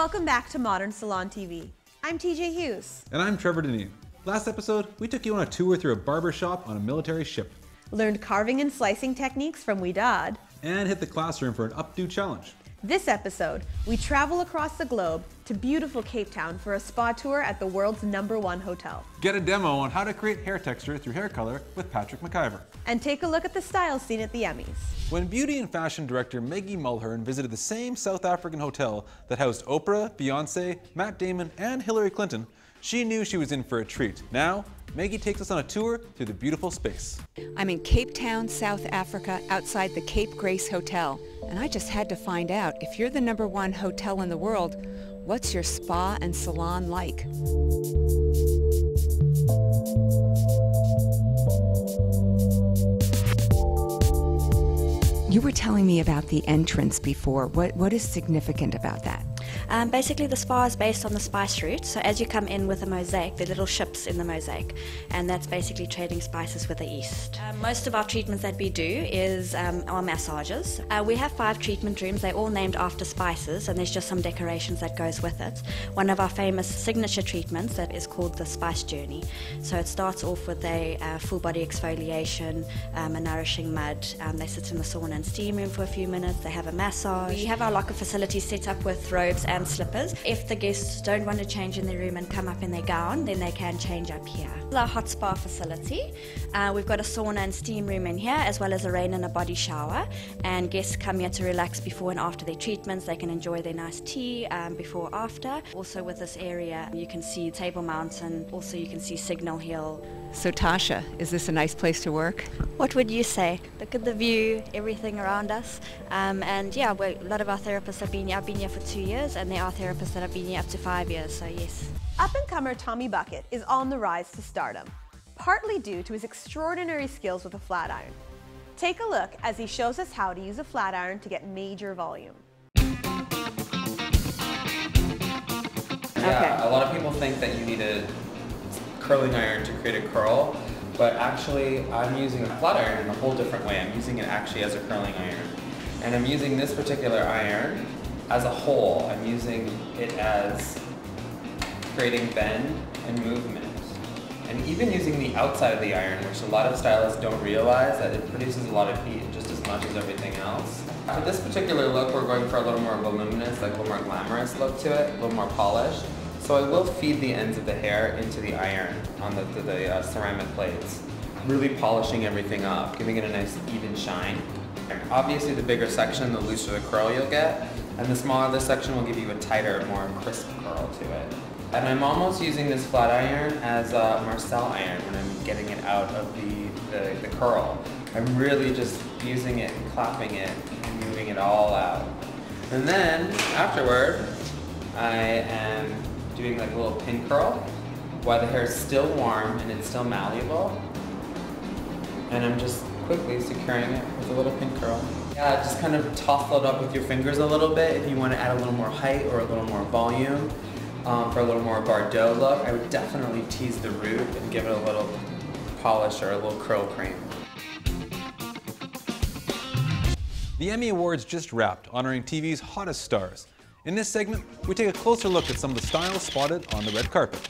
Welcome back to Modern Salon TV. I'm TJ Hughes. And I'm Trevor Deneen. Last episode, we took you on a tour through a barber shop on a military ship. Learned carving and slicing techniques from Dad. And hit the classroom for an updo challenge. This episode, we travel across the globe to beautiful Cape Town for a spa tour at the world's #1 hotel. Get a demo on how to create hair texture through hair color with Patrick McIvor. And take a look at the style scene at the Emmys. When beauty and fashion director Maggie Mulhern visited the same South African hotel that housed Oprah, Beyonce, Matt Damon, and Hillary Clinton, she knew she was in for a treat. Now, Maggie takes us on a tour through the beautiful space. I'm in Cape Town, South Africa, outside the Cape Grace Hotel. And I just had to find out, if you're the #1 hotel in the world, what's your spa and salon like? You were telling me about the entrance before. What is significant about that? Basically, the spa is based on the spice route. So as you come in with a mosaic, there are little ships in the mosaic, and that's basically trading spices with the East. Most of our treatments that we do is our massages. We have 5 treatment rooms. They're all named after spices, and there's just some decorations that goes with it. One of our famous signature treatments that is called the Spice Journey. So it starts off with a full body exfoliation, a nourishing mud. They sit in the sauna and steam room for a few minutes. They have a massage. We have our locker facility set up with robes and slippers. If the guests don't want to change in their room and come up in their gown, then they can change up here. Our hot spa facility. We've got a sauna and steam room in here, as well as a rain and a body shower. And guests come here to relax before and after their treatments. They can enjoy their nice tea before or after. Also with this area, you can see Table Mountain. Also you can see Signal Hill. So Tasha, is this a nice place to work? What would you say? Look at the view, everything around us. And yeah, a lot of our therapists have been here. I've been here for 2 years, and there are therapists that have been here up to 5 years, so yes. Up-and-comer Tommy Buckett is on the rise to stardom, partly due to his extraordinary skills with a flat iron. Take a look as he shows us how to use a flat iron to get major volume. Yeah, a lot of people think that you need a curling iron to create a curl, but actually I'm using a flat iron in a whole different way. I'm using it actually as a curling iron. And I'm using this particular iron as a whole. I'm using it as creating bend and movement. And even using the outside of the iron, which a lot of stylists don't realize that it produces a lot of heat just as much as everything else. For this particular look, we're going for a little more voluminous, like a little more glamorous look to it, a little more polished. So I will feed the ends of the hair into the iron on the ceramic plates, really polishing everything up, giving it a nice even shine. And obviously the bigger section, the looser the curl you'll get, and the smaller the section will give you a tighter, more crisp curl to it. And I'm almost using this flat iron as a Marcel iron when I'm getting it out of the curl. I'm really just using it and clapping it and moving it all out. And then afterward, I am doing like a little pin curl while the hair is still warm and it's still malleable. And I'm just quickly securing it with a little pin curl. Yeah, just kind of toffle it up with your fingers a little bit if you want to add a little more height or a little more volume. For a little more Bardot look, I would definitely tease the root and give it a little polish or a little curl cream. The Emmy Awards just wrapped, honoring TV's hottest stars. In this segment, we take a closer look at some of the styles spotted on the red carpet.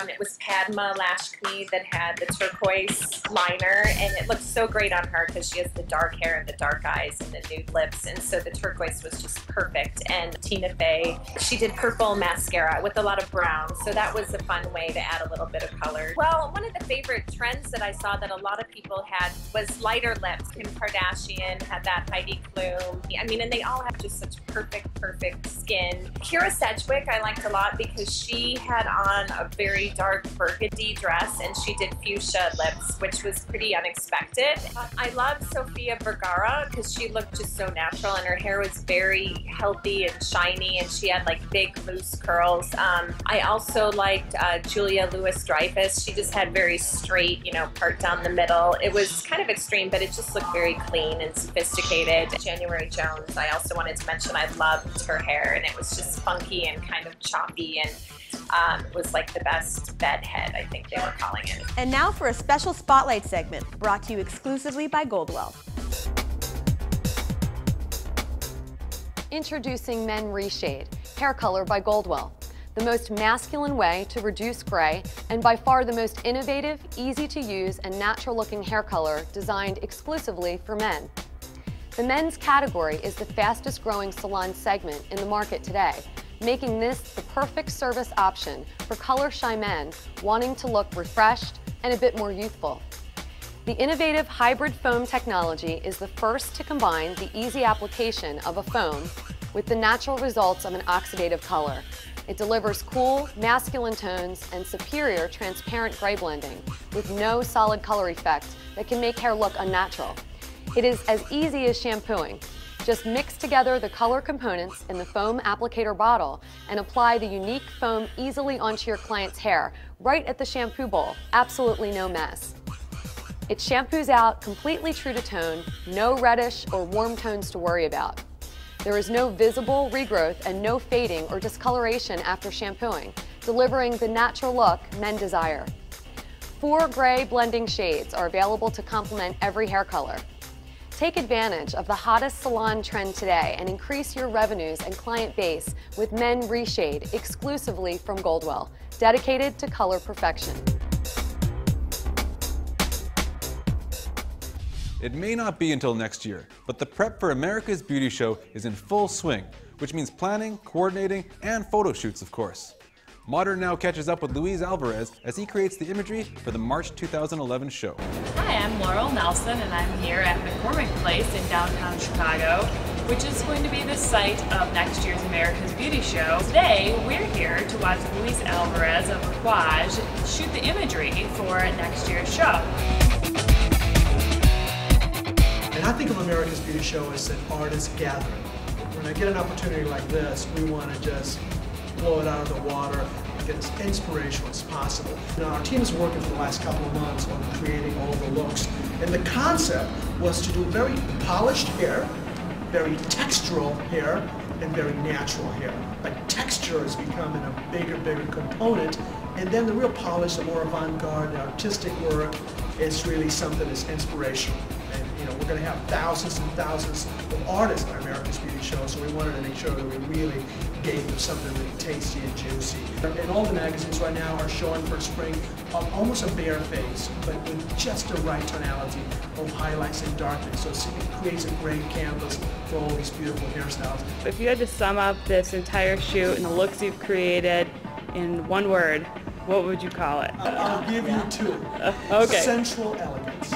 It was Padma Lakshmi that had the turquoise liner, and it looked so great on her because she has the dark hair and the dark eyes and the nude lips, and so the turquoise was just perfect. And Tina Fey, she did purple mascara with a lot of brown, so that was a fun way to add a little bit of color. Well, one of the favorite trends that I saw that a lot of people had was lighter lips. Kim Kardashian had that, Heidi Klum. I mean, and they all have just such perfect skin. Kira Sedgwick I liked a lot because she had on a very dark burgundy dress and she did fuchsia lips, which was pretty unexpected. I loved Sofia Vergara because she looked just so natural and her hair was very healthy and shiny and she had like big loose curls. I also liked Julia Louis-Dreyfus. She just had very straight, part down the middle. It was kind of extreme, but it just looked very clean and sophisticated. January Jones, I also wanted to mention, I loved her hair and it was just funky and kind of choppy, and it was like the best bedhead, I think they were calling it. And now for a special spotlight segment brought to you exclusively by Goldwell. Introducing Men Reshade, hair color by Goldwell, the most masculine way to reduce gray and by far the most innovative, easy to use, and natural looking hair color designed exclusively for men. The men's category is the fastest growing salon segment in the market today, making this the perfect service option for color-shy men wanting to look refreshed and a bit more youthful. The innovative hybrid foam technology is the first to combine the easy application of a foam with the natural results of an oxidative color. It delivers cool, masculine tones and superior transparent gray blending with no solid color effect that can make hair look unnatural. It is as easy as shampooing. Just mix together the color components in the foam applicator bottle and apply the unique foam easily onto your client's hair, right at the shampoo bowl. Absolutely no mess. It shampoos out completely true to tone, no reddish or warm tones to worry about. There is no visible regrowth and no fading or discoloration after shampooing, delivering the natural look men desire. 4 gray blending shades are available to complement every hair color. Take advantage of the hottest salon trend today and increase your revenues and client base with Men Reshade exclusively from Goldwell, dedicated to color perfection. It may not be until next year, but the prep for America's Beauty Show is in full swing, which means planning, coordinating, and photo shoots, of course. Modern now catches up with Luis Alvarez as he creates the imagery for the March 2011 show. Hi, I'm Laurel Nelson, and I'm here at McCormick Place in downtown Chicago, which is going to be the site of next year's America's Beauty Show. Today, we're here to watch Luis Alvarez of Rouage shoot the imagery for next year's show. And I think of America's Beauty Show as an artist gathering. When I get an opportunity like this, we want to just blow it out of the water and get as inspirational as possible. Now, our team is working for the last couple of months on creating all the looks. And the concept was to do very polished hair, very textural hair, and very natural hair. Like texture is becoming a bigger component. And then the real polish, the more avant-garde, the artistic work is really something that's inspirational. And we're going to have thousands and thousands of artists at America's Beauty Show, so we wanted to make sure that we really gave them something really tasty and juicy. And all the magazines right now are showing for spring almost a bare face, but with just the right tonality of highlights and darkness. So it creates a great canvas for all these beautiful hairstyles. If you had to sum up this entire shoot and the looks you've created in one word, what would you call it? I'll give you 2. Okay. Sensual elegance.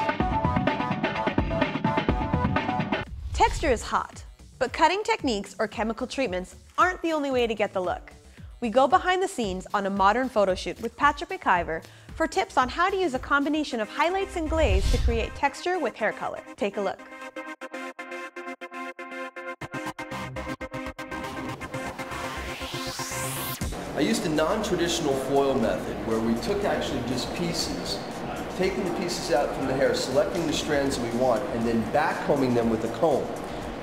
Texture is hot, but cutting techniques or chemical treatments aren't the only way to get the look. We go behind the scenes on a modern photo shoot with Patrick McIvor for tips on how to use a combination of highlights and glaze to create texture with hair color. Take a look. I used a non-traditional foil method where we took actually just pieces, taking the pieces out from the hair, selecting the strands we want, and then backcombing them with a comb.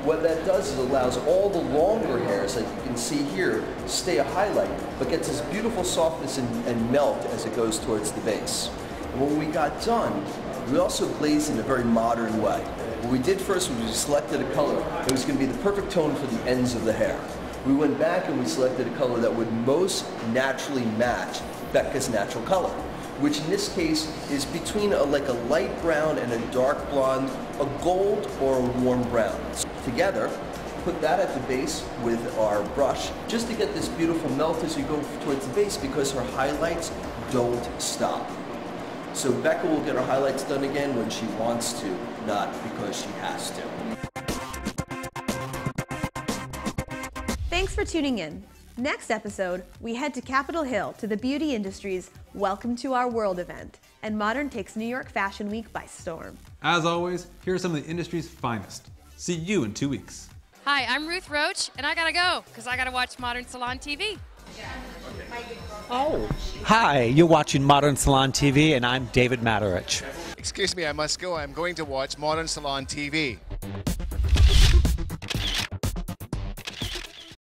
What that does is allows all the longer hairs, like you can see here, stay a highlight, but gets this beautiful softness and melt as it goes towards the base. And when we got done, we also glazed in a very modern way. What we did first was we selected a color that was going to be the perfect tone for the ends of the hair. We went back and we selected a color that would most naturally match Becca's natural color, which in this case is between like a light brown and a dark blonde, a gold or a warm brown. Together, put that at the base with our brush just to get this beautiful melt as you go towards the base because her highlights don't stop. So Becca will get her highlights done again when she wants to, not because she has to. Thanks for tuning in. Next episode, we head to Capitol Hill to the beauty industry's Welcome to Our World event, and Modern takes New York Fashion Week by storm. As always, here are some of the industry's finest. See you in 2 weeks. Hi, I'm Ruth Roach, and I gotta go, because I gotta watch Modern Salon TV. Oh. Hi, you're watching Modern Salon TV, and I'm David Matterich. Excuse me, I must go. I'm going to watch Modern Salon TV.